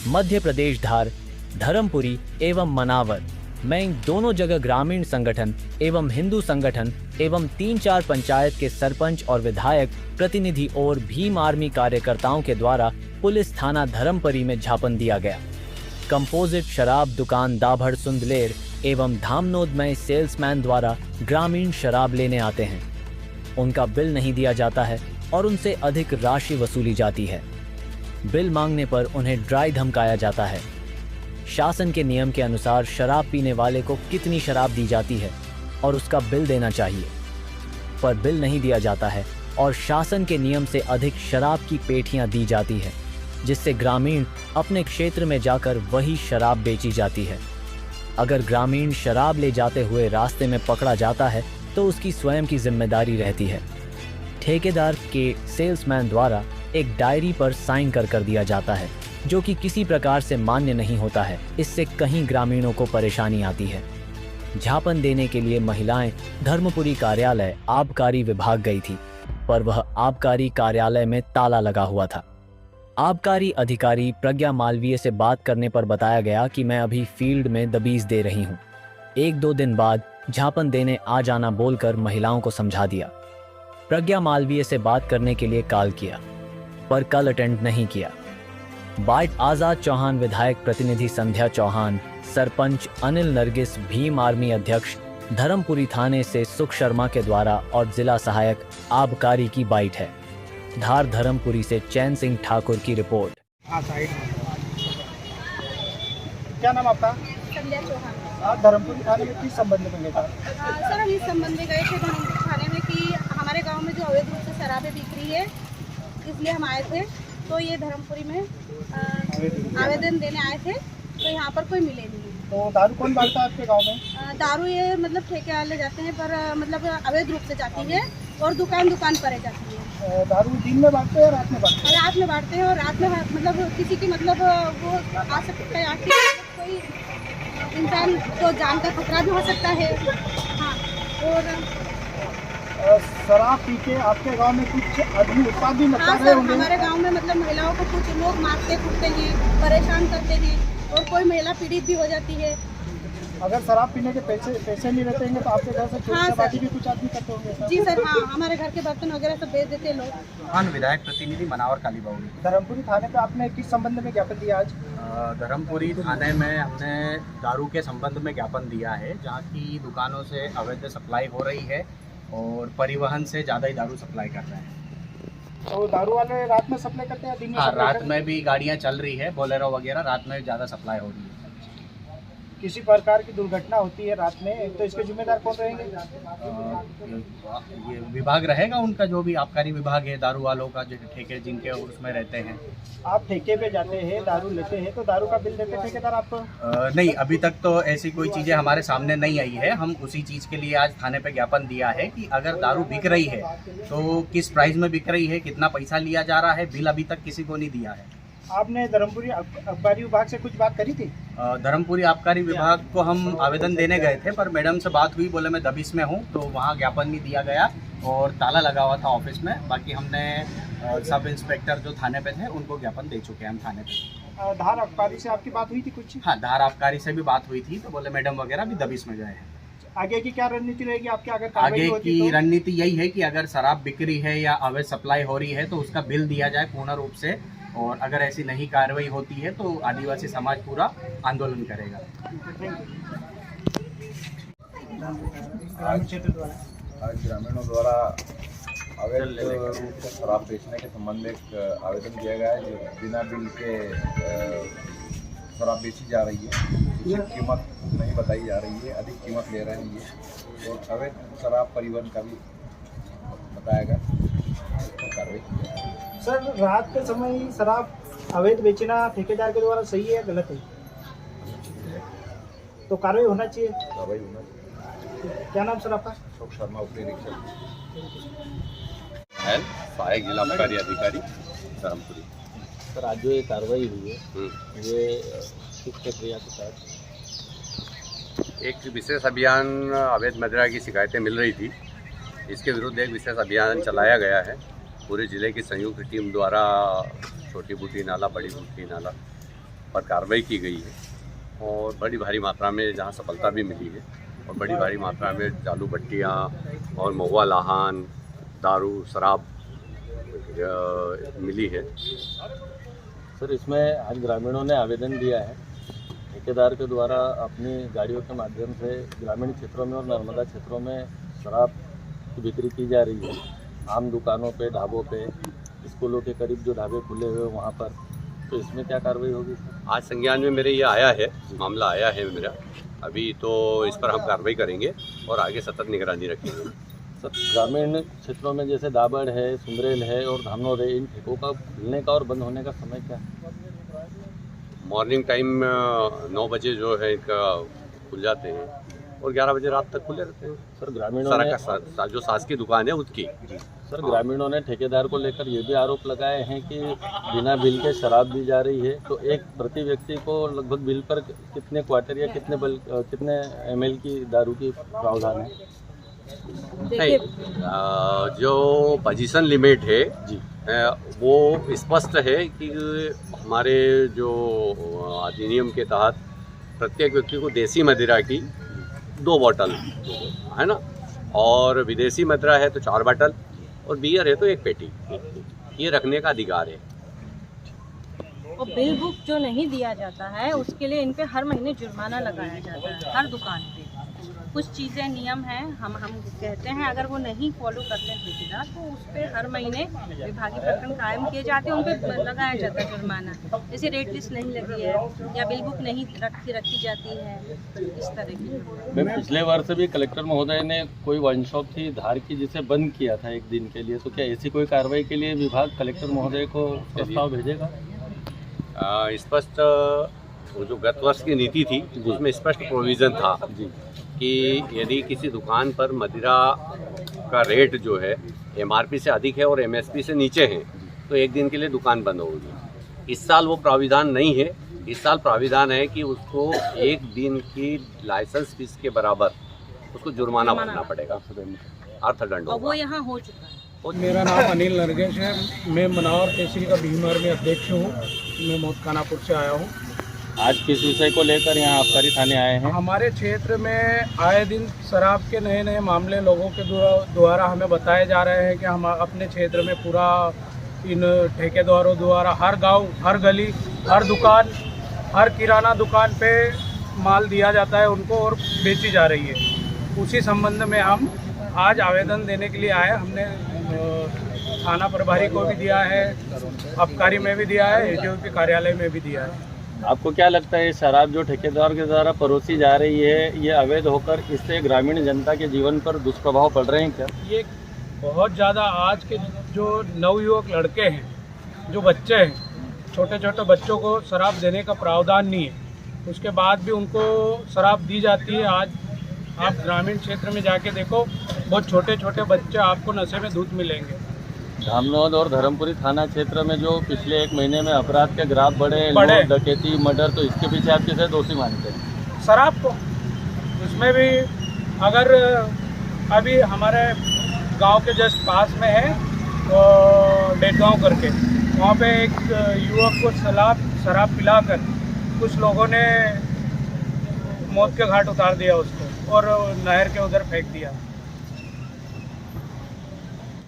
मध्य प्रदेश धार, धर्मपुरी एवं मनावर में दोनों जगह ग्रामीण संगठन एवं हिंदू संगठन एवं 3-4 पंचायत के सरपंच और विधायक प्रतिनिधि और भीम आर्मी कार्यकर्ताओं के द्वारा पुलिस थाना धर्मपुरी में झापन दिया गया। कंपोजिट शराब दुकान दाभड़ सुंदलेर एवं धामनोद में सेल्समैन द्वारा ग्रामीण शराब लेने आते हैं। उनका बिल नहीं दिया जाता है और उनसे अधिक राशि वसूली जाती है। बिल मांगने पर उन्हें ड्राई धमकाया जाता है। शासन के नियम के अनुसार शराब पीने वाले को कितनी शराब दी जाती है और उसका बिल देना चाहिए, पर बिल नहीं दिया जाता है और शासन के नियम से अधिक शराब की पेटियां दी जाती है, जिससे ग्रामीण अपने क्षेत्र में जाकर वही शराब बेची जाती है। अगर ग्रामीण शराब ले जाते हुए रास्ते में पकड़ा जाता है तो उसकी स्वयं की जिम्मेदारी रहती है। ठेकेदार के सेल्समैन द्वारा एक डायरी पर साइन कर दिया जाता है, जो कि किसी प्रकार से मान्य नहीं होता है। इससे कहीं ग्रामीणों को परेशानी आती है। झापन देने के लिए महिलाएं धर्मपुरी कार्यालय आबकारी विभाग गई थी, पर वह आबकारी कार्यालय में ताला लगा हुआ था। आबकारी अधिकारी प्रज्ञा मालवीय से बात करने पर बताया गया कि मैं अभी फील्ड में दबीज दे रही हूँ। 1-2 दिन बाद झापन देने आ जाना बोलकर महिलाओं को समझा दिया। प्रज्ञा मालवीय से बात करने के लिए कॉल किया, पर कल अटेंड नहीं किया। बाइट आजाद चौहान, विधायक प्रतिनिधि संध्या चौहान, सरपंच अनिल नरगिस, भीम आर्मी अध्यक्ष धर्मपुरी थाने से सुख शर्मा के द्वारा और जिला सहायक आबकारी की बाइट है। धार धर्मपुरी से चैन सिंह ठाकुर की रिपोर्ट। क्या नाम आपका? संध्या चौहान। आप धर्मपुरी थाने में किस संबंध में गए? सर, हम इस संबंध में गए थे धर्मपुरी थाने में कि हमारे गांव में जो अवैध रूप से शराबें बिक रही है, इसलिए हम आए थे। तो ये धर्मपुरी में आवेदन देने आए थे, तो यहाँ पर कोई मिले नहीं। तो दारू कौन बांटता है आपके गांव में? दारू ये मतलब ठेके वाले जाते हैं, पर मतलब अवैध रूप से जाती है और दुकान पर जाती है। दारू दिन में बांटते हैं, रात में बांटते हैं? रात में बांटते हैं, और रात में मतलब किसी की मतलब वो आ सकता है, आके कोई इंसान को जान का खतरा भी हो सकता है। हाँ, और शराब पी के आपके गांव में कुछ आदमी उत्पाद भी मचा रहे होंगे? हमारे गांव में मतलब महिलाओं को कुछ लोग मारते कूटते हैं, परेशान करते हैं, और कोई महिला पीड़ित भी हो जाती है। अगर शराब पीने के पैसे नहीं रहते हैं तो आपके घर से चोरी चपाटी भी कुछ आदमी करते होंगे? जी सर, हाँ, हमारे घर के बर्तन वगैरह सब बेच देते हैं लोग। हाँ, विधायक प्रतिनिधि मनावर काली बाउली। धर्मपुरी थाने पे आपने किस संबंध में ज्ञापन दिया आज? धर्मपुरी थाने में हमने दारू के संबंध में ज्ञापन दिया है, जहाँ की दुकानों से अवैध सप्लाई हो रही है और परिवहन से ज़्यादा ही दारू सप्लाई कर रहे हैं। तो दारू वाले रात में सप्लाई करते हैं, दिन में? हाँ, रात में भी गाड़ियाँ चल रही है, बोलेरो वगैरह, रात में ज़्यादा सप्लाई हो रही है। किसी प्रकार की दुर्घटना होती है रात में, तो इसके जिम्मेदार कौन रहेंगे? ये विभाग रहेगा उनका, जो भी आबकारी विभाग है, दारू वालों का जो ठेके जिनके उसमें रहते हैं। आप ठेके पे जाते हैं, दारू लेते हैं, तो दारू का बिल देते हैं ठेकेदार आपको? नहीं, अभी तक तो ऐसी कोई चीज़ें हमारे सामने नहीं आई है। हम उसी चीज़ के लिए आज थाने पे ज्ञापन दिया है कि अगर दारू बिक रही है तो किस प्राइस में बिक रही है, कितना पैसा लिया जा रहा है। बिल अभी तक किसी को नहीं दिया है। आपने धर्मपुरी आबकारी विभाग से कुछ बात करी थी? धर्मपुरी आबकारी विभाग को हम आवेदन देने गए थे, पर मैडम से बात हुई, बोले मैं दबिश में हूँ, तो वहाँ ज्ञापन नहीं दिया गया और ताला लगा हुआ था ऑफिस में। बाकी हमने सब इंस्पेक्टर जो थाने पे थे उनको ज्ञापन दे चुके हैं हम थाने पे। धार आबकारी से आपकी बात हुई थी कुछ? हाँ, धार आबकारी से भी बात हुई थी, तो बोले मैडम वगैरह भी दबिश में गए हैं। आगे की क्या रणनीति रहेगी आपकी? अगर आगे की रणनीति यही है कि अगर शराब बिक्री है या अवैध सप्लाई हो रही है तो उसका बिल दिया जाए पूर्ण रूप से, और अगर ऐसी नहीं कार्रवाई होती है तो आदिवासी समाज पूरा आंदोलन करेगा। आज ग्रामीणों द्वारा अवैध रूप से शराब बेचने के संबंध में एक आवेदन दिया गया है, जो बिना बिल के शराब बेची जा रही है, जिसकी कीमत नहीं बताई जा रही है, अधिक कीमत ले रहे हैं ये, और अवैध शराब परिवहन का भी बताया गया, कार्रवाई की जाए। सर, रात के समय शराब अवैध बेचना ठेकेदार के द्वारा सही है या गलत है? तो कार्रवाई होना चाहिए। कार्रवाई होना चाहिए। क्या नाम सर आपका? सुख शर्मा, उप निरीक्षक सहायक जिला आबकारी अधिकारी धर्मपुरी। सर, आज जो ये कार्रवाई हुई है ये किस प्रक्रिया के साथ? एक विशेष अभियान अवैध मदिरा की शिकायतें मिल रही थी, इसके विरुद्ध एक विशेष अभियान चलाया गया है। पूरे ज़िले की संयुक्त टीम द्वारा छोटी बूटी नाला, बड़ी बूटी नाला पर कार्रवाई की गई है और बड़ी भारी मात्रा में जहाँ सफलता भी मिली है और बड़ी भारी मात्रा में चालू भट्टियाँ और महुआ लाहन, दारू, शराब मिली है। सर, इसमें आज ग्रामीणों ने आवेदन दिया है ठेकेदार के द्वारा अपनी गाड़ियों के माध्यम से ग्रामीण क्षेत्रों में और नर्मदा क्षेत्रों में शराब की बिक्री की जा रही है। आम दुकानों पे, ढाबों पे, स्कूलों के करीब जो ढाबे खुले हुए वहाँ पर, तो इसमें क्या कार्रवाई होगी? आज संज्ञान में मेरे ये आया है, मामला आया है मेरा। अभी तो इस पर हम कार्रवाई करेंगे और आगे सतत निगरानी रखेंगे। सर, ग्रामीण क्षेत्रों में जैसे दाबड़ है, सुंदरेल है और धामनोद है, इन ठेकों का खुलने का और बंद होने का समय क्या है? मॉर्निंग टाइम 9 बजे जो है इनका खुल जाते हैं और 11 बजे रात तक खुले रहते हैं। सर, ग्रामीणों ने जो शासकीय दुकान है उसकी। सर, ग्रामीणों ने ठेकेदार को लेकर ये भी आरोप लगाए हैं कि बिना बिल के शराब दी जा रही है, तो एक प्रति व्यक्ति को लगभग बिल पर कितने क्वार्टर या कितने ml की दारू की प्रावधान है? नहीं, जो पोजीशन लिमिट है जी, वो स्पष्ट है कि हमारे जो अधिनियम के तहत प्रत्येक व्यक्ति को देसी मदिरा की 2 बोतल है ना, और विदेशी मदिरा है तो 4 बोतल और बियर है तो 1 पेटी, ये रखने का अधिकार है। और बिल बुक जो नहीं दिया जाता है उसके लिए इन पे हर महीने जुर्माना लगाया जाता है हर दुकान पे। कुछ चीज़ें नियम हैं, हम कहते हैं अगर वो नहीं फॉलो करते हैं ठेकेदार तो उस पर हर महीने विभागीय प्रकरण कायम किए जाते हैं, उन पर लगाया जाता है जुर्माना। जैसे रेट लिस्ट नहीं लगी है या बिल बुक नहीं रखी जाती है, इस तरह की। मैम, पिछले वर्ष भी कलेक्टर महोदय ने कोई वाइन शॉप थी धार की जिसे बंद किया था एक दिन के लिए, तो क्या ऐसी कोई कार्रवाई के लिए विभाग कलेक्टर महोदय को प्रस्ताव भेजेगा? स्पष्ट वो जो गत वर्ष की नीति थी उसमें स्पष्ट प्रोविज़न था जी कि यदि किसी दुकान पर मदिरा का रेट जो है MRP से अधिक है और MSP से नीचे है तो 1 दिन के लिए दुकान बंद होगी। इस साल वो प्राविधान नहीं है। इस साल प्राविधान है कि उसको 1 दिन की लाइसेंस फीस के बराबर उसको जुर्माना भरना पड़ेगा, अर्थदंड होगा। वो यहाँ हो चुका है। मेरा नाम अनिल नरगेश है। मैं मनावर तहसील का भीमर में अध्यक्ष हूँ। मैं मोतखानापुर से आया हूँ। आज किस विषय को लेकर यहाँ आबकारी थाने आए हैं? हमारे क्षेत्र में आए दिन शराब के नए नए मामले लोगों के द्वारा हमें बताए जा रहे हैं कि हम अपने क्षेत्र में पूरा इन ठेकेदारों द्वारा हर गांव, हर गली, हर दुकान, हर किराना दुकान पे माल दिया जाता है उनको और बेची जा रही है। उसी संबंध में हम आज आवेदन देने के लिए आए। हमने थाना प्रभारी को भी दिया है, आबकारी में भी दिया है, ADO के कार्यालय में भी दिया है। आपको क्या लगता है शराब जो ठेकेदार के द्वारा परोसी जा रही है ये अवैध होकर इससे ग्रामीण जनता के जीवन पर दुष्प्रभाव पड़ रहे हैं क्या? ये बहुत ज़्यादा आज के जो नवयुवक लड़के हैं, जो बच्चे हैं, छोटे छोटे बच्चों को शराब देने का प्रावधान नहीं है, उसके बाद भी उनको शराब दी जाती है। आज आप ग्रामीण क्षेत्र में जाके देखो, बहुत छोटे छोटे बच्चे आपको नशे में धुत मिलेंगे। धामनोद और धर्मपुरी थाना क्षेत्र में जो पिछले 1 महीने में अपराध के ग्राफ बढ़े, लूट, डकैती, मर्डर, तो इसके पीछे आप किसे दोषी मानते हैं? शराब को। उसमें भी अगर अभी हमारे गांव के जस्ट पास में है तो डेटगांव करके, वहाँ पे एक युवक को शराब पिलाकर कुछ लोगों ने मौत के घाट उतार दिया उसको और नहर के उधर फेंक दिया।